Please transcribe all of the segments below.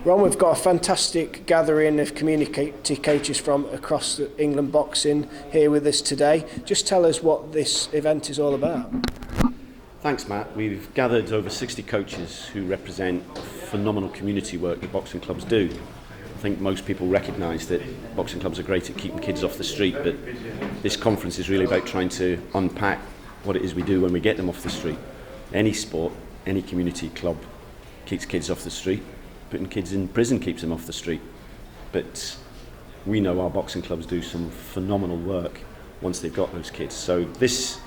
Ron, we've got a fantastic gathering of community coaches from across the England boxing here with us today. Just tell us what this event is all about. Thanks, Matt. We've gathered over 60 coaches who represent phenomenal community work that boxing clubs do. I think most people recognise that boxing clubs are great at keeping kids off the street, but this conference is really about trying to unpack what it is we do when we get them off the street. Any sport, any community club keeps kids off the street. Putting kids in prison keeps them off the street. But we know our boxing clubs do some phenomenal work once they've got those kids. So this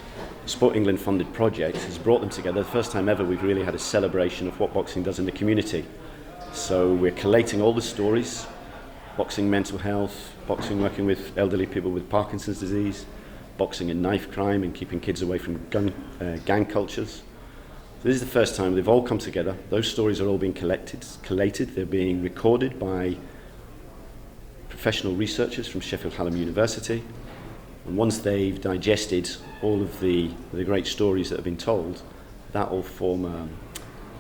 Sport England funded project has brought them together. The first time ever we've really had a celebration of what boxing does in the community. So we're collating all the stories, boxing mental health, boxing working with elderly people with Parkinson's disease, boxing and knife crime and keeping kids away from gang cultures. So this is the first time they've all come together. Those stories are all being collated. They're being recorded by professional researchers from Sheffield Hallam University. And once they've digested all of the great stories that have been told, that will form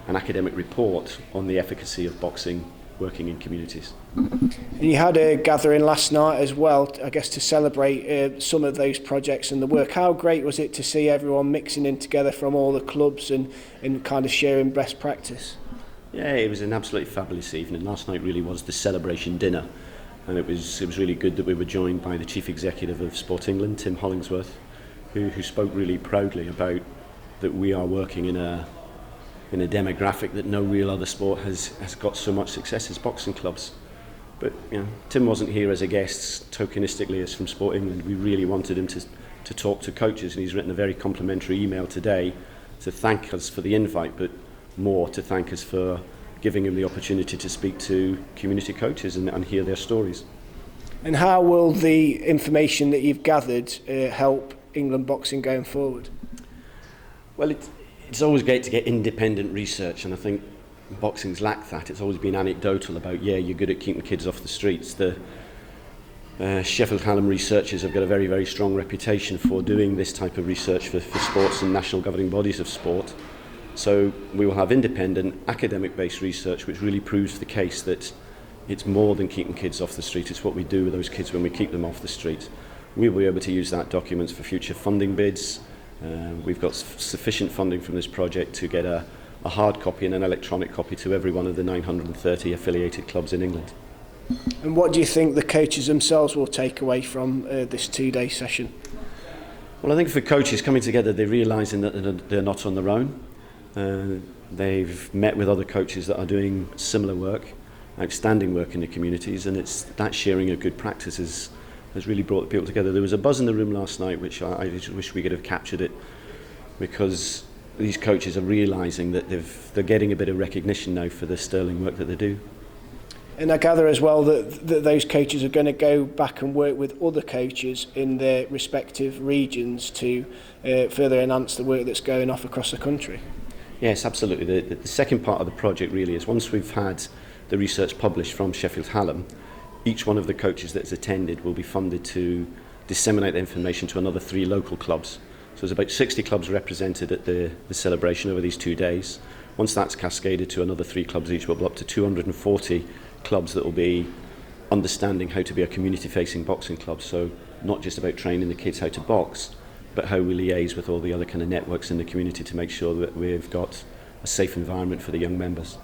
an academic report on the efficacy of boxing working in communities. And you had a gathering last night as well, I guess, to celebrate some of those projects and the work. How great was it to see everyone mixing in together from all the clubs and kind of sharing best practice? Yeah, it was an absolutely fabulous evening. Last night really was the celebration dinner, and it was really good that we were joined by the Chief Executive of Sport England, Tim Hollingsworth, who spoke really proudly about that we are working in a demographic that no real other sport has got so much success as boxing clubs. But Tim wasn't here as a guest tokenistically as from Sport England. We really wanted him to talk to coaches, and he's written a very complimentary email today to thank us for the invite, but more to thank us for giving him the opportunity to speak to community coaches and hear their stories. And how will the information that you've gathered help England boxing going forward? Well, it's always great to get independent research, and I think boxing's lacked that. It's always been anecdotal about, you're good at keeping kids off the streets. The Sheffield Hallam researchers have got a very, very strong reputation for doing this type of research for sports and national governing bodies of sport. So we will have independent, academic-based research which really proves the case that it's more than keeping kids off the street. It's what we do with those kids when we keep them off the street. We'll be able to use that documents for future funding bids. We've got sufficient funding from this project to get a hard copy and an electronic copy to every one of the 930 affiliated clubs in England. And what do you think the coaches themselves will take away from this two-day session? Well, I think for coaches coming together, they're realising that they're not on their own. They've met with other coaches that are doing similar work, outstanding work in the communities, and it's that sharing of good practices has really brought the people together. There was a buzz in the room last night which I just wish we could have captured it, because these coaches are realising that they're getting a bit of recognition now for the sterling work that they do. And I gather as well that those coaches are going to go back and work with other coaches in their respective regions to further enhance the work that's going off across the country. Yes, absolutely. The second part of the project really is, once we've had the research published from Sheffield Hallam, each one of the coaches that's attended will be funded to disseminate the information to another 3 local clubs. So there's about 60 clubs represented at the celebration over these 2 days. Once that's cascaded to another 3 clubs each, we'll be up to 240 clubs that will be understanding how to be a community-facing boxing club. So not just about training the kids how to box, but how we liaise with all the other kind of networks in the community to make sure that we've got a safe environment for the young members.